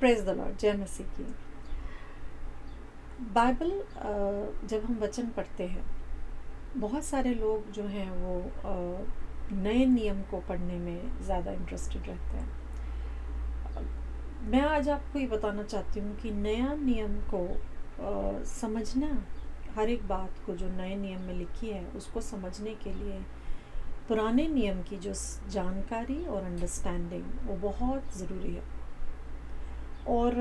Praise the Lord, जय मसीह की। Bible जब हम वचन पढ़ते हैं, बहुत सारे लोग जो हैं वो नए नियम को पढ़ने में ज़्यादा इंटरेस्टेड रहते हैं। मैं आज आपको ये बताना चाहती हूँ कि नया नियम को समझना, हर एक बात को जो नए नियम में लिखी है उसको समझने के लिए पुराने नियम की जो जानकारी और अंडरस्टैंडिंग वो बहुत ज़रूरी है। और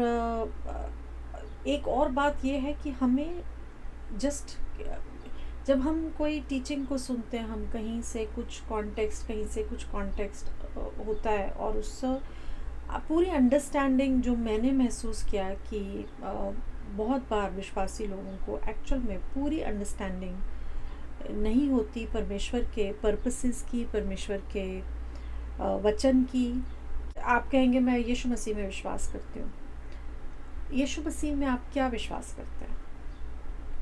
एक और बात ये है कि हमें जब हम कोई टीचिंग को सुनते हैं, हम कहीं से कुछ कॉन्टेक्स्ट होता है और उससे पूरी अंडरस्टैंडिंग जो मैंने महसूस किया कि बहुत बार विश्वासी लोगों को एक्चुअल में पूरी अंडरस्टैंडिंग नहीं होती परमेश्वर के पर्पसेस की, परमेश्वर के वचन की। आप कहेंगे मैं यीशु मसीह में विश्वास करती हूँ। यीशु मसीह में आप क्या विश्वास करते हैं,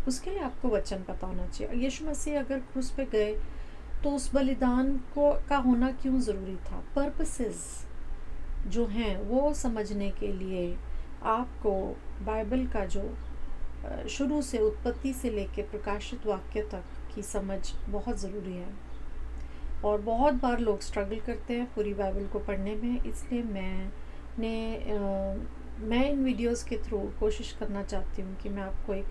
उसके लिए आपको वचन पता होना चाहिए। यीशु मसीह अगर क्रूस पे गए तो उस बलिदान का होना क्यों ज़रूरी था, पर्पसेस जो हैं वो समझने के लिए आपको बाइबल का जो शुरू से उत्पत्ति से लेके प्रकाशित वाक्य तक की समझ बहुत ज़रूरी है। और बहुत बार लोग स्ट्रगल करते हैं पूरी बाइबल को पढ़ने में, इसलिए मैं इन वीडियोस के थ्रू कोशिश करना चाहती हूँ कि मैं आपको एक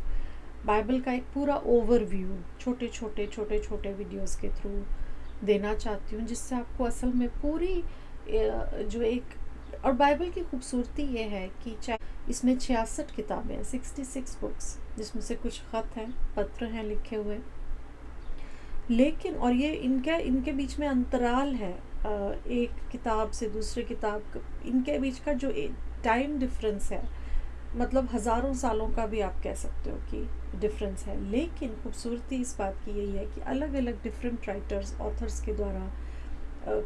बाइबल का एक पूरा ओवरव्यू छोटे छोटे वीडियोस के थ्रू देना चाहती हूँ, जिससे आपको असल में पूरी जो एक, और बाइबल की खूबसूरती ये है कि चाहे इसमें 66 किताबें हैं, 66 बुक्स, जिसमें से कुछ ख़त हैं, पत्र हैं लिखे हुए, लेकिन और ये इनके बीच में अंतराल है, एक किताब से दूसरे किताब, इनके बीच का जो टाइम डिफरेंस है, मतलब हज़ारों सालों का भी आप कह सकते हो कि डिफरेंस है। लेकिन खूबसूरती इस बात की यही है कि अलग अलग डिफरेंट राइटर्स, ऑथर्स के द्वारा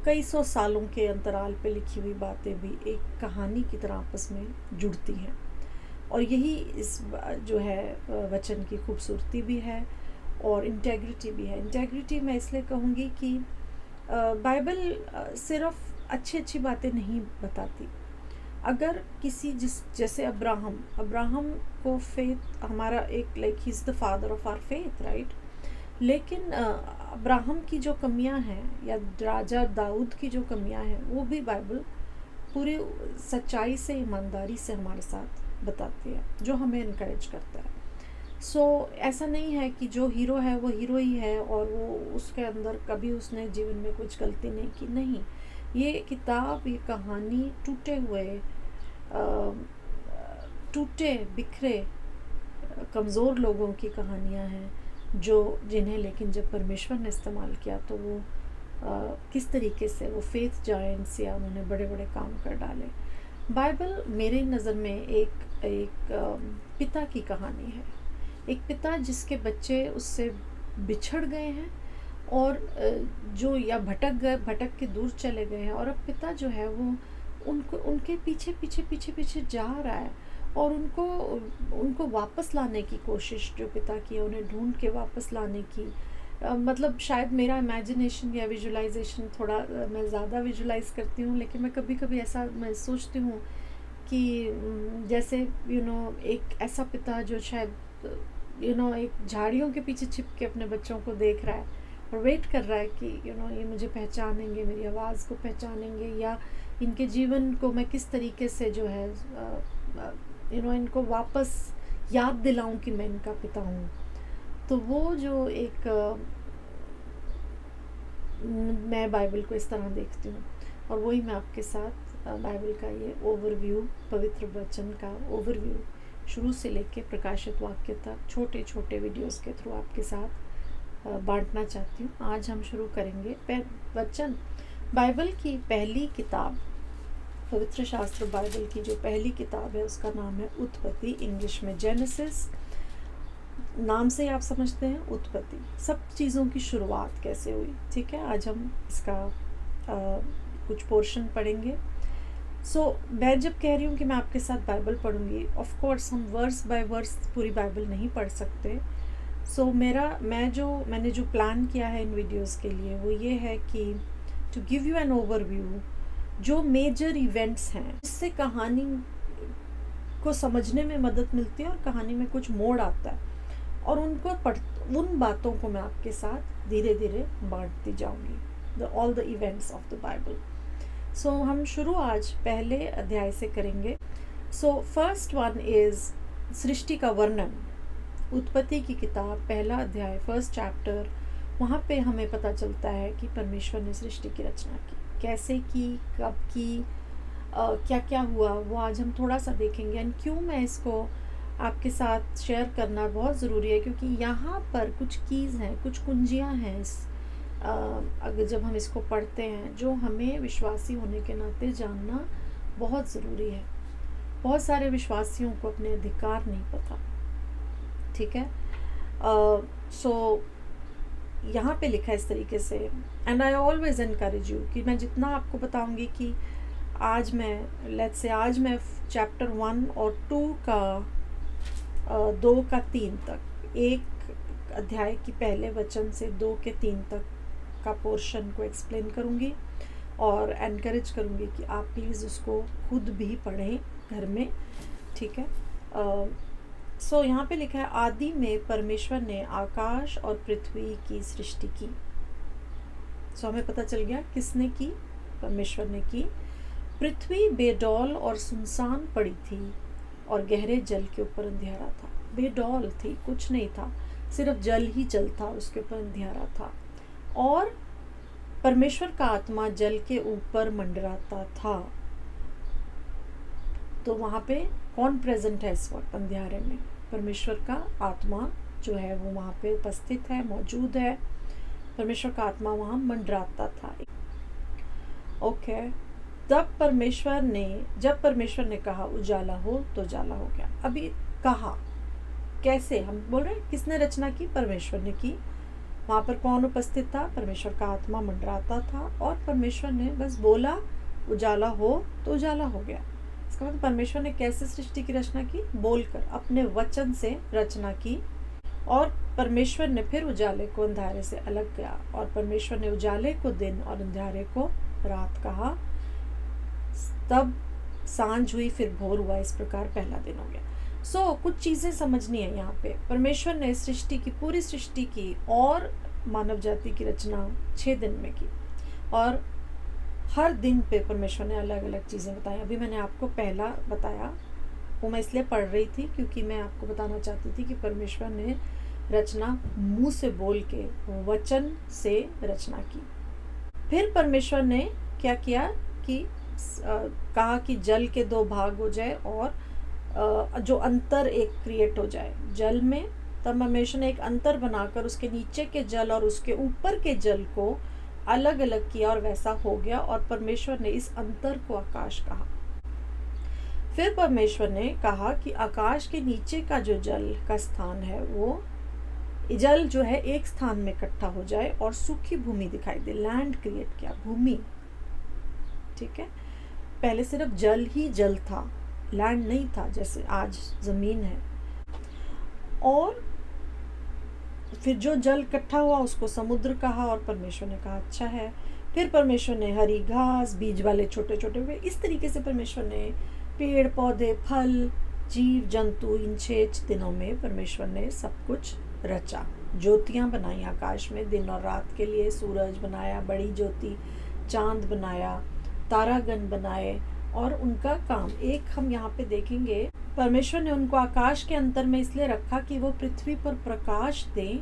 कई सौ सालों के अंतराल पे लिखी हुई बातें भी एक कहानी की तरह आपस में जुड़ती हैं। और यही इस जो है वचन की खूबसूरती भी है और इंटेग्रिटी भी है। इंटेग्रिटी मैं इसलिए कहूँगी कि बाइबल सिर्फ अच्छी बातें नहीं बताती। अगर किसी जैसे अब्राहम को फेथ, हमारा एक like he is the father of our faith, right, लेकिन अब्राहम की जो कमियां हैं या राजा दाऊद की जो कमियां हैं वो भी बाइबल पूरी सच्चाई से, ईमानदारी से हमारे साथ बताती है, जो हमें इनकरेज करता है। सो ऐसा नहीं है कि जो हीरो है वो हीरो ही है और वो उसके अंदर कभी उसने जीवन में कुछ गलती नहीं की, नहीं। ये किताब, ये कहानी टूटे बिखरे कमज़ोर लोगों की कहानियाँ हैं, जिन्हें लेकिन जब परमेश्वर ने इस्तेमाल किया तो वो किस तरीके से वो फेथ जायंट्स या उन्होंने बड़े बड़े काम कर डाले। बाइबल मेरे नज़र में एक पिता की कहानी है, एक पिता जिसके बच्चे उससे बिछड़ गए हैं और जो या भटक के दूर चले गए हैं, और अब पिता जो है वो उनके पीछे जा रहा है और उनको वापस लाने की कोशिश जो पिता की है, उन्हें ढूंढ के वापस लाने की। मतलब शायद मेरा इमेजिनेशन या विजुलाइजेशन थोड़ा मैं ज़्यादा विजुलाइज करती हूँ, लेकिन मैं कभी कभी ऐसा मैं सोचती हूँ कि जैसे एक ऐसा पिता जो शायद एक झाड़ियों के पीछे छिप के अपने बच्चों को देख रहा है और वेट कर रहा है कि ये मुझे पहचानेंगे, मेरी आवाज़ को पहचानेंगे, या इनके जीवन को मैं किस तरीके से जो है इनको वापस याद दिलाऊं कि मैं इनका पिता हूँ। तो वो जो एक मैं बाइबल को इस तरह देखती हूँ, और वही मैं आपके साथ बाइबल का ये ओवरव्यू, पवित्र वचन का ओवरव्यू शुरू से लेके प्रकाशित वाक्य तक छोटे वीडियोस के थ्रू आपके साथ बांटना चाहती हूँ। आज हम शुरू करेंगे वचन, बाइबल की पहली किताब, पवित्र शास्त्र बाइबल की जो पहली किताब है उसका नाम है उत्पत्ति, इंग्लिश में जेनेसिस। नाम से आप समझते हैं उत्पत्ति, सब चीज़ों की शुरुआत कैसे हुई। ठीक है, आज हम इसका कुछ पोर्शन पढ़ेंगे। मैं जब कह रही हूँ कि मैं आपके साथ बाइबल पढ़ूंगी, ऑफ कोर्स हम वर्स बाय वर्स पूरी बाइबल नहीं पढ़ सकते। मैंने जो प्लान किया है इन वीडियोस के लिए वो ये है कि to give you an overview, जो मेजर इवेंट्स हैं, इससे कहानी को समझने में मदद मिलती है और कहानी में कुछ मोड़ आता है, और उन बातों को मैं आपके साथ धीरे धीरे बांटती जाऊंगी, all the events of the Bible. So हम शुरू आज पहले अध्याय से करेंगे। सो फर्स्ट वन इज सृष्टि का वर्णन। उत्पत्ति की किताब पहला अध्याय, फर्स्ट चैप्टर, वहाँ पे हमें पता चलता है कि परमेश्वर ने सृष्टि की रचना की, कैसे की, कब की, क्या क्या हुआ, वो आज हम थोड़ा सा देखेंगे। एंड क्यों मैं इसको आपके साथ शेयर करना बहुत ज़रूरी है, क्योंकि यहाँ पर कुछ कीज़ हैं, कुछ कुंजियाँ हैं अगर जब हम इसको पढ़ते हैं, जो हमें विश्वासी होने के नाते जानना बहुत ज़रूरी है। बहुत सारे विश्वासियों को अपने अधिकार नहीं पता, ठीक है। सो यहाँ पे लिखा है इस तरीके से, and I always encourage you, कि मैं जितना आपको बताऊंगी कि आज मैं चैप्टर 1 और 2 का 2 का 3 तक, एक अध्याय की पहले वचन से 2 के 3 तक का पोर्शन को एक्सप्लेन करूँगी और एनकरेज करूँगी कि आप प्लीज़ उसको खुद भी पढ़ें घर में, ठीक है। सो यहाँ पे लिखा है, आदि में परमेश्वर ने आकाश और पृथ्वी की सृष्टि की। सो हमें पता चल गया किसने की, परमेश्वर ने की। पृथ्वी बेडौल और सुनसान पड़ी थी और गहरे जल के ऊपर अंधियारा था। बेडौल थी, कुछ नहीं था, सिर्फ जल ही जल था, उसके ऊपर अंधियारा था, और परमेश्वर का आत्मा जल के ऊपर मंडराता था। तो वहाँ पे कौन प्रेजेंट है इस वक्त अंधियारे में? परमेश्वर का आत्मा जो है वो वहाँ पे उपस्थित है, मौजूद है। परमेश्वर का आत्मा वहाँ मंडराता था। ओके, जब परमेश्वर ने कहा उजाला हो तो उजाला हो गया। अभी कहा कैसे? हम बोल रहे हैं किसने रचना की? परमेश्वर ने की। वहाँ पर कौन उपस्थित था? परमेश्वर का आत्मा मंडराता था, और परमेश्वर ने बस बोला उजाला हो तो उजाला हो गया। इसका मतलब परमेश्वर ने कैसे सृष्टि की रचना की? बोलकर, अपने वचन से रचना की। और परमेश्वर ने फिर उजाले को अंधेरे से अलग किया, और परमेश्वर ने उजाले को दिन और अंधेरे को रात कहा। तब सांझ हुई, फिर भोर हुआ, इस प्रकार पहला दिन हो गया। सो कुछ चीज़ें समझनी है यहाँ पे। परमेश्वर ने सृष्टि की, पूरी सृष्टि की, और मानव जाति की रचना 6 दिन में की, और हर दिन पे परमेश्वर ने अलग अलग चीज़ें बताई। अभी मैंने आपको पहला बताया, वो मैं इसलिए पढ़ रही थी क्योंकि मैं आपको बताना चाहती थी कि परमेश्वर ने रचना मुंह से बोल के, वचन से रचना की। फिर परमेश्वर ने क्या किया कि कहा कि जल के 2 भाग हो जाए, और जो अंतर एक क्रिएट हो जाए जल में। तब परमेश्वर ने एक अंतर बनाकर उसके नीचे के जल और उसके ऊपर के जल को अलग अलग किया, और वैसा हो गया, और परमेश्वर ने इस अंतर को आकाश कहा। फिर परमेश्वर ने कहा कि आकाश के नीचे का जो जल का स्थान है, वो जल जो है एक स्थान में इकट्ठा हो जाए और सूखी भूमि दिखाई दे। लैंड क्रिएट किया, भूमि, ठीक है। पहले सिर्फ जल ही जल था, लैंड नहीं था जैसे आज जमीन है। और फिर जो जल इकट्ठा हुआ उसको समुद्र कहा, और परमेश्वर ने कहा अच्छा है। फिर परमेश्वर ने हरी घास, बीज वाले छोटे छोटे हुए, इस तरीके से परमेश्वर ने पेड़ पौधे, फल, जीव जंतु, इन 6 दिनों में परमेश्वर ने सब कुछ रचा। ज्योतियाँ बनाई आकाश में दिन और रात के लिए, सूरज बनाया, बड़ी ज्योति, चांद बनाया, तारागण बनाए, और उनका काम एक हम यहाँ पे देखेंगे। परमेश्वर ने उनको आकाश के अंतर में इसलिए रखा कि वो पृथ्वी पर प्रकाश दें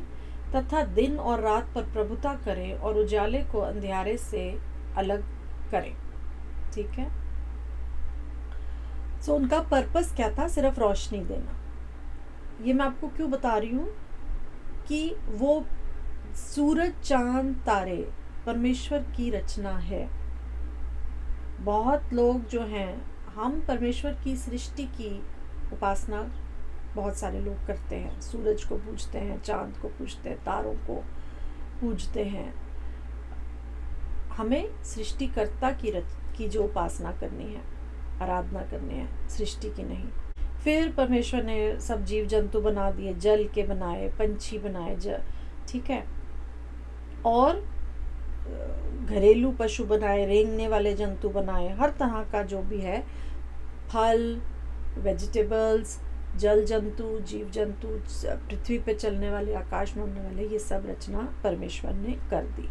तथा दिन और रात पर प्रभुता करें, और उजाले को अंधियारे से अलग करें, ठीक है। सो उनका पर्पस क्या था? सिर्फ रोशनी देना। ये मैं आपको क्यों बता रही हूँ कि वो सूरज, चांद, तारे परमेश्वर की रचना है। बहुत लोग जो हैं, हम परमेश्वर की सृष्टि की उपासना बहुत सारे लोग करते हैं। सूरज को पूजते हैं, चांद को पूजते हैं, तारों को पूजते हैं। हमें सृष्टिकर्ता की जो उपासना करनी है, आराधना करनी है, सृष्टि की नहीं। फिर परमेश्वर ने सब जीव जंतु बना दिए, जल के बनाए, पंछी बनाए, ठीक है, और घरेलू पशु बनाए, रेंगने वाले जंतु बनाए, हर तरह का जो भी है, फल, वेजिटेबल्स, जल जंतु, जीव जंतु, पृथ्वी पे चलने वाले, आकाश में उड़ने वाले, ये सब रचना परमेश्वर ने कर दी।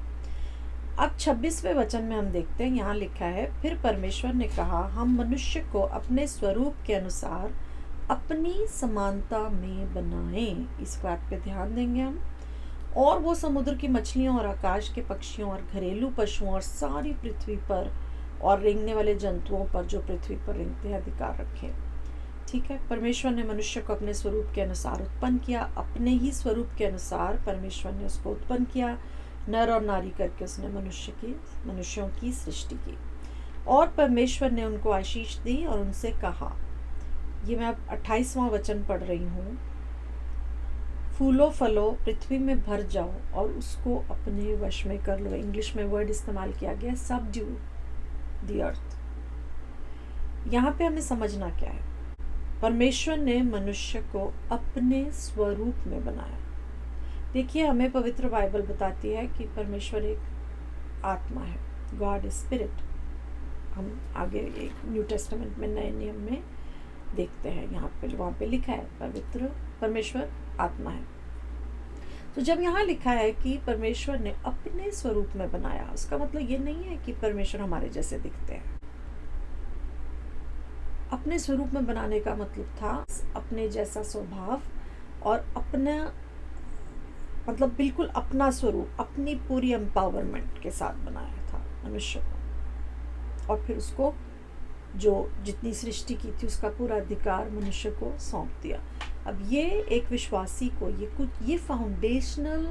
अब 26वें वचन में हम देखते हैं, यहाँ लिखा है, फिर परमेश्वर ने कहा, हम मनुष्य को अपने स्वरूप के अनुसार अपनी समानता में बनाएं। इस बात पे ध्यान देंगे हम। और वो समुद्र की मछलियों और आकाश के पक्षियों और घरेलू पशुओं और सारी पृथ्वी पर और रेंगने वाले जंतुओं पर जो पृथ्वी पर रेंगते हैं अधिकार रखें। ठीक है, परमेश्वर ने मनुष्य को अपने स्वरूप के अनुसार उत्पन्न किया। अपने ही स्वरूप के अनुसार परमेश्वर ने उसको उत्पन्न किया, नर और नारी करके उसने मनुष्यों की सृष्टि की। और परमेश्वर ने उनको आशीष दी और उनसे कहा, ये मैं अब 28वां वचन पढ़ रही हूँ, फूलो फलो, पृथ्वी में भर जाओ और उसको अपने वश में कर लो। इंग्लिश में वर्ड इस्तेमाल किया गया सबड्यू द अर्थ। यहाँ पे हमें समझना क्या है, परमेश्वर ने मनुष्य को अपने स्वरूप में बनाया। देखिए, हमें पवित्र बाइबल बताती है कि परमेश्वर एक आत्मा है, गॉड इज स्पिरिट। हम आगे एक न्यू टेस्टामेंट में, नए नियम में देखते हैं, यहाँ पे वहाँ पे लिखा है परमेश्वर आत्मा है। तो जब यहाँ लिखा है कि परमेश्वर ने अपने स्वरूप में बनाया, उसका मतलब ये नहीं है कि परमेश्वर हमारे जैसे दिखते हैं। अपने स्वरूप में बनाने का मतलब था अपने जैसा स्वभाव और अपना मतलब बिल्कुल अपना स्वरूप, अपनी पूरी एम्पावरमेंट के साथ बनाया था मनुष्य को। और फिर उसको जो जितनी सृष्टि की थी उसका पूरा अधिकार मनुष्य को सौंप दिया। अब ये एक विश्वासी को ये फाउंडेशनल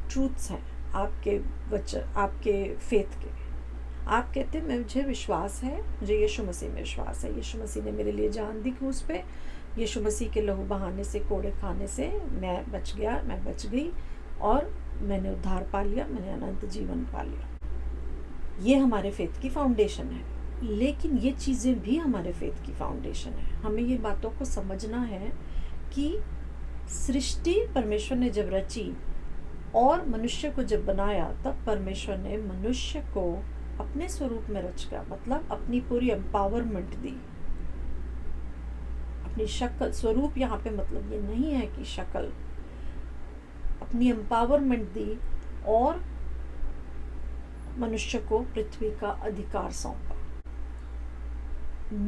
ट्रूथ्स हैं आपके आपके फेथ के। आप कहते हैं मुझे विश्वास है, मुझे यीशु मसीह में विश्वास है, यीशु मसीह ने मेरे लिए जान दी क्रूस पे, यीशु मसीह के लहू बहाने से, कोड़े खाने से मैं बच गया, मैं बच गई और मैंने उद्धार पा लिया, मैंने अनंत जीवन पा लिया। ये हमारे फेथ की फाउंडेशन है। लेकिन ये चीज़ें भी हमारे फेथ की फाउंडेशन है। हमें ये बातों को समझना है कि सृष्टि परमेश्वर ने जब रची और मनुष्य को जब बनाया, तब परमेश्वर ने मनुष्य को अपने स्वरूप में रचकर, मतलब अपनी पूरी एम्पावरमेंट दी, अपनी शक्ल, स्वरूप यहाँ पे मतलब ये नहीं है कि शक्ल, अपनी एम्पावरमेंट दी और मनुष्य को पृथ्वी का अधिकार सौंपा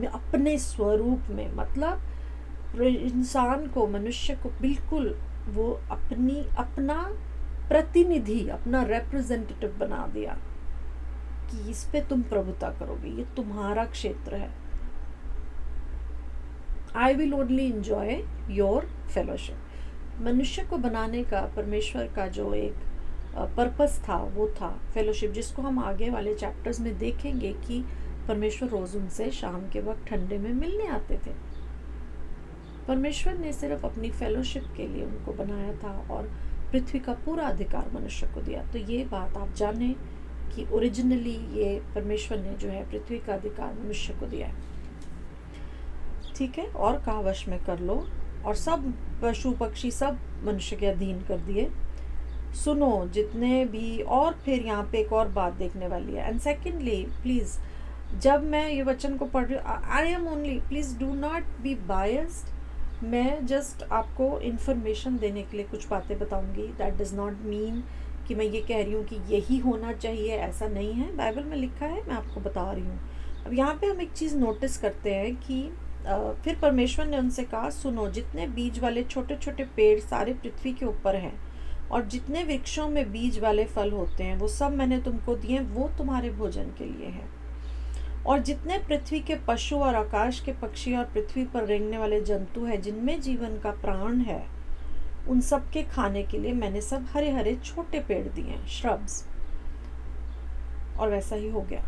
अपने स्वरूप में। मतलब इंसान को, मनुष्य को बिल्कुल वो अपना प्रतिनिधि, अपना रिप्रेजेंटेटिव बना दिया कि इस पे तुम प्रभुता करोगे, ये तुम्हारा क्षेत्र है। आई will only enjoy your fellowship. मनुष्य को बनाने का परमेश्वर का जो एक पर्पस था वो था फेलोशिप, जिसको हम आगे वाले चैप्टर्स में देखेंगे कि परमेश्वर रोज उनसे शाम के वक्त ठंडे में मिलने आते थे। परमेश्वर ने सिर्फ अपनी फेलोशिप के लिए उनको बनाया था और पृथ्वी का पूरा अधिकार मनुष्य को दिया। तो ये बात आप जानें कि ओरिजिनली ये परमेश्वर ने जो है पृथ्वी का अधिकार मनुष्य को दिया है। ठीक है, और कहा वश में कर लो, और सब पशु पक्षी सब मनुष्य के अधीन कर दिए। सुनो जितने भी, और फिर यहाँ पे एक और बात देखने वाली है। एंड सेकेंडली, प्लीज़ जब मैं ये वचन को पढ़ रही हूँ, I am only, please do not be biased. मैं जस्ट आपको इन्फॉर्मेशन देने के लिए कुछ बातें बताऊंगी। दैट डज नॉट मीन कि मैं ये कह रही हूँ कि यही होना चाहिए, ऐसा नहीं है। बाइबल में लिखा है, मैं आपको बता रही हूँ। अब यहाँ पे हम एक चीज़ नोटिस करते हैं कि फिर परमेश्वर ने उनसे कहा, सुनो जितने बीज वाले छोटे छोटे पेड़ सारे पृथ्वी के ऊपर हैं और जितने वृक्षों में बीज वाले फल होते हैं वो सब मैंने तुमको दिए, वो तुम्हारे भोजन के लिए है। और जितने पृथ्वी के पशु और आकाश के पक्षी और पृथ्वी पर रेंगने वाले जंतु हैं जिनमें जीवन का प्राण है, उन सब के खाने के लिए मैंने सब हरे हरे छोटे पेड़ दिए हैं, श्रब्स। और वैसा ही हो गया।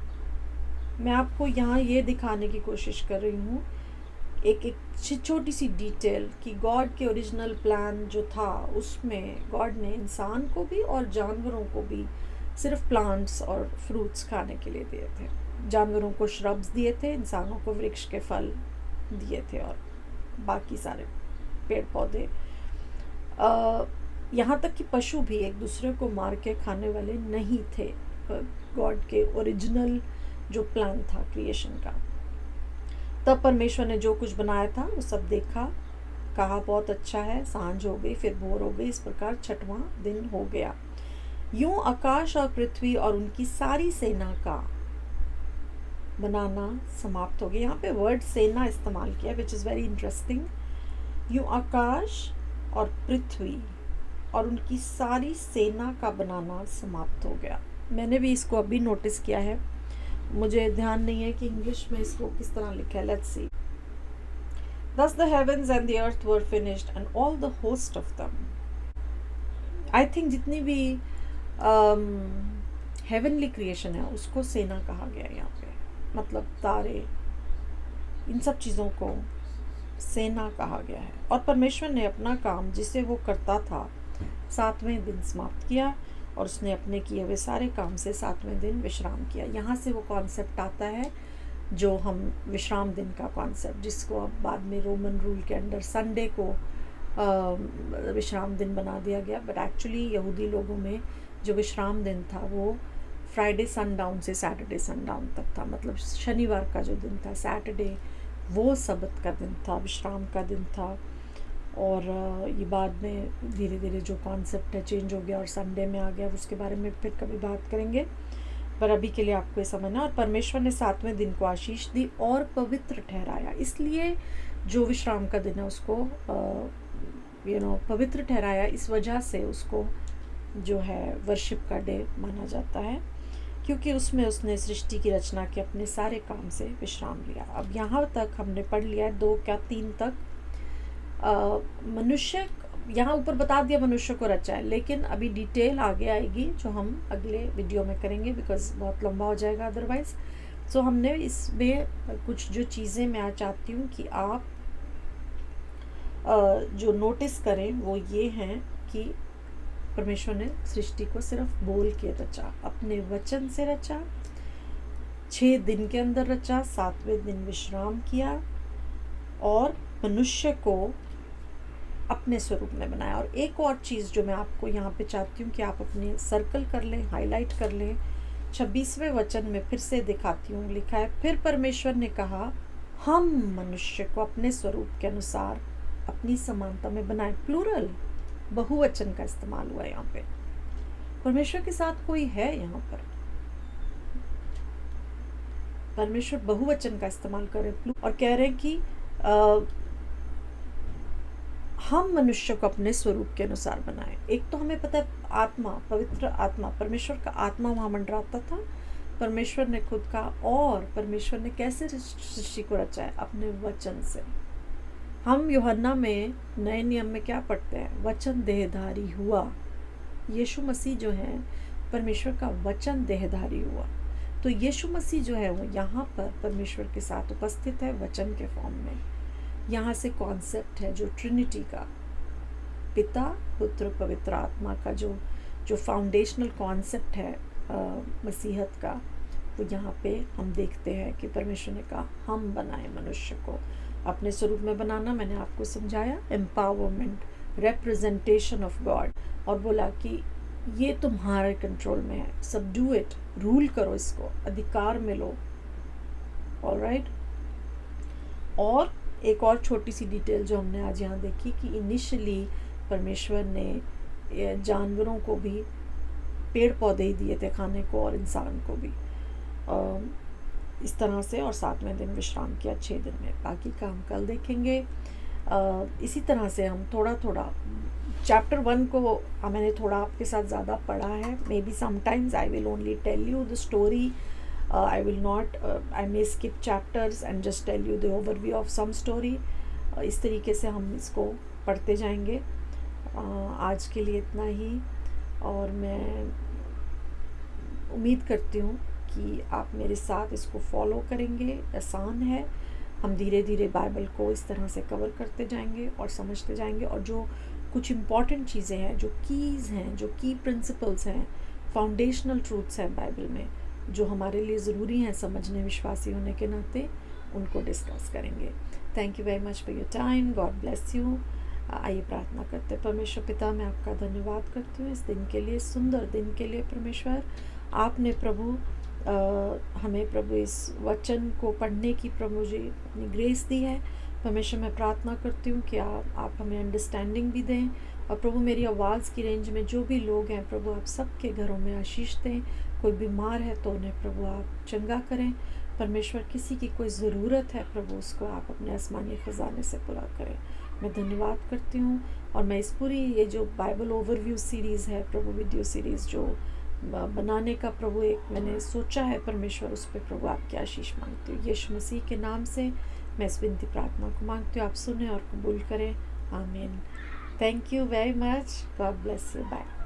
मैं आपको यहाँ ये दिखाने की कोशिश कर रही हूँ एक छोटी सी डिटेल कि गॉड के ओरिजिनल प्लान जो था उसमें गॉड ने इंसान को भी और जानवरों को भी सिर्फ प्लांट्स और फ्रूट्स खाने के लिए दिए थे। जानवरों को श्रब्स दिए थे, इंसानों को वृक्ष के फल दिए थे और बाकी सारे पेड़ पौधे। यहाँ तक कि पशु भी एक दूसरे को मार के खाने वाले नहीं थे गॉड के ओरिजिनल जो प्लान था क्रिएशन का। तब परमेश्वर ने जो कुछ बनाया था वो सब देखा, कहा बहुत अच्छा है। सांझ हो गई, फिर भोर हो गई, इस प्रकार छठवां दिन हो गया। यूं आकाश और पृथ्वी और उनकी सारी सेना का बनाना समाप्त हो गया। यहाँ पे वर्ड सेना इस्तेमाल किया, विच इज़ वेरी इंटरेस्टिंग। यूं आकाश और पृथ्वी और उनकी सारी सेना का बनाना समाप्त हो गया। मैंने भी इसको अभी नोटिस किया है, मुझे ध्यान नहीं है कि इंग्लिश में इसको किस तरह लिखा है। Let's see. Thus the heavens and the earth were finished and all the host of them. I think जितनी भी हेवनली क्रिएशन है उसको सेना कहा गया है यहाँ पे, मतलब तारे, इन सब चीज़ों को सेना कहा गया है। और परमेश्वर ने अपना काम जिसे वो करता था 7वें दिन समाप्त किया, और उसने अपने किए हुए सारे काम से 7वें दिन विश्राम किया। यहाँ से वो कॉन्सेप्ट आता है जो हम विश्राम दिन का कॉन्सेप्ट, जिसको अब बाद में रोमन रूल के अंडर संडे को विश्राम दिन बना दिया गया। बट एक्चुअली यहूदी लोगों में जो विश्राम दिन था वो फ्राइडे सनडाउन से सैटरडे सनडाउन तक था, मतलब शनिवार का जो दिन था, सैटरडे, वो सबत का दिन था, विश्राम का दिन था। और ये बाद में धीरे धीरे जो कॉन्सेप्ट है चेंज हो गया और संडे में आ गया, उसके बारे में फिर कभी बात करेंगे, पर अभी के लिए आपको ये समझना। और परमेश्वर ने 7वें दिन को आशीष दी और पवित्र ठहराया, इसलिए जो विश्राम का दिन है उसको पवित्र ठहराया। इस वजह से उसको जो है वर्शिप का डे माना जाता है, क्योंकि उसमें उसने सृष्टि की रचना के अपने सारे काम से विश्राम लिया। अब यहाँ तक हमने पढ़ लिया 2 क्या 3 तक। मनुष्य, यहाँ ऊपर बता दिया मनुष्य को रचा है, लेकिन अभी डिटेल आगे आएगी जो हम अगले वीडियो में करेंगे, बिकॉज बहुत लंबा हो जाएगा अदरवाइज। सो हमने इसमें कुछ जो चीज़ें मैं आज चाहती हूँ कि आप जो नोटिस करें वो ये हैं कि परमेश्वर ने सृष्टि को सिर्फ बोल के रचा, अपने वचन से रचा, 6 दिन के अंदर रचा, 7वें दिन विश्राम किया और मनुष्य को अपने स्वरूप में बनाया। और एक और चीज़ जो मैं आपको यहाँ पे चाहती हूँ कि आप अपने सर्कल कर लें, हाईलाइट कर लें, 26वें वचन में फिर से दिखाती हूँ, लिखा है, फिर परमेश्वर ने कहा हम मनुष्य को अपने स्वरूप के अनुसार अपनी समानता में बनाए। प्लूरल, बहुवचन का इस्तेमाल हुआ यहाँ पे। परमेश्वर के साथ कोई है यहाँ पर, परमेश्वर बहुवचन का इस्तेमाल कर रहे और कह रहे हैं कि हम मनुष्य को अपने स्वरूप के अनुसार बनाए। एक तो हमें पता है आत्मा, पवित्र आत्मा, परमेश्वर का आत्मा वहाँ मंडराता था, परमेश्वर ने खुद कहा। और परमेश्वर ने कैसे सृष्टि को रचा है? अपने वचन से। हम यूहन्ना में नए नियम में क्या पढ़ते हैं? वचन देहधारी हुआ। यीशु मसीह जो है, परमेश्वर का वचन देहधारी हुआ। तो यीशु मसीह जो है वो यहाँ पर परमेश्वर के साथ उपस्थित है वचन के फॉर्म में। यहाँ से कॉन्सेप्ट है जो ट्रिनिटी का, पिता पुत्र पवित्र आत्मा का जो फाउंडेशनल कॉन्सेप्ट है मसीहत का, वो यहाँ पे हम देखते हैं कि परमेश्वर ने कहा हम बनाए मनुष्य को अपने स्वरूप में बनाना। मैंने आपको समझाया एम्पावरमेंट, रिप्रेजेंटेशन ऑफ गॉड, और बोला कि ये तुम्हारे कंट्रोल में है, सबडू इट, रूल करो इसको, अधिकार में लो। ऑलराइट। और एक और छोटी सी डिटेल जो हमने आज यहाँ देखी कि इनिशियली परमेश्वर ने जानवरों को भी पेड़ पौधे ही दिए थे खाने को और इंसान को भी इस तरह से, और 7वें दिन विश्राम किया 6 दिन में। बाकी का हम कल देखेंगे। इसी तरह से हम थोड़ा थोड़ा चैप्टर 1 को मैंने थोड़ा आपके साथ ज़्यादा पढ़ा है। Maybe sometimes I will only tell you the story, I will not, I may skip chapters and just tell you the overview of some story. इस तरीके से हम इसको पढ़ते जाएंगे। आज के लिए इतना ही, और मैं उम्मीद करती हूँ कि आप मेरे साथ इसको फॉलो करेंगे। आसान है, हम धीरे धीरे बाइबल को इस तरह से कवर करते जाएंगे और समझते जाएंगे। और जो कुछ इम्पॉर्टेंट चीज़ें हैं, जो कीज़ हैं, जो की प्रिंसिपल्स हैं, फाउंडेशनल ट्रूथ्स हैं बाइबल में, जो हमारे लिए ज़रूरी हैं समझने विश्वासी होने के नाते, उनको डिस्कस करेंगे। Thank you very much for your time. God bless you. आइए प्रार्थना करते हैं। परमेश्वर पिता, मैं आपका धन्यवाद करती हूँ इस दिन के लिए, सुंदर दिन के लिए। परमेश्वर, आपने प्रभु हमें प्रभु इस वचन को पढ़ने की प्रभु मुझे अपनी ग्रेस दी है। परमेश्वर मैं प्रार्थना करती हूँ कि आप हमें अंडरस्टैंडिंग भी दें, और प्रभु मेरी आवाज़ की रेंज में जो भी लोग हैं प्रभु आप सबके घरों में आशीष दें। कोई बीमार है तो उन्हें प्रभु आप चंगा करें। परमेश्वर किसी की कोई ज़रूरत है प्रभु उसको आप अपने आसमानी ख़जाने से पूरा करें। मैं धन्यवाद करती हूँ, और मैं इस पूरी ये जो बाइबल ओवरव्यू सीरीज़ है प्रभु, वीडियो सीरीज़ जो बनाने का प्रभु एक मैंने सोचा है परमेश्वर, उस पर प्रभु आपकी आशीष मांगती हूँ। यीशु मसीह के नाम से मैं इस विनती प्रार्थना को मांगती हूँ, आप सुने और कबूल करें। आमीन। Thank you very much. God bless you. Bye.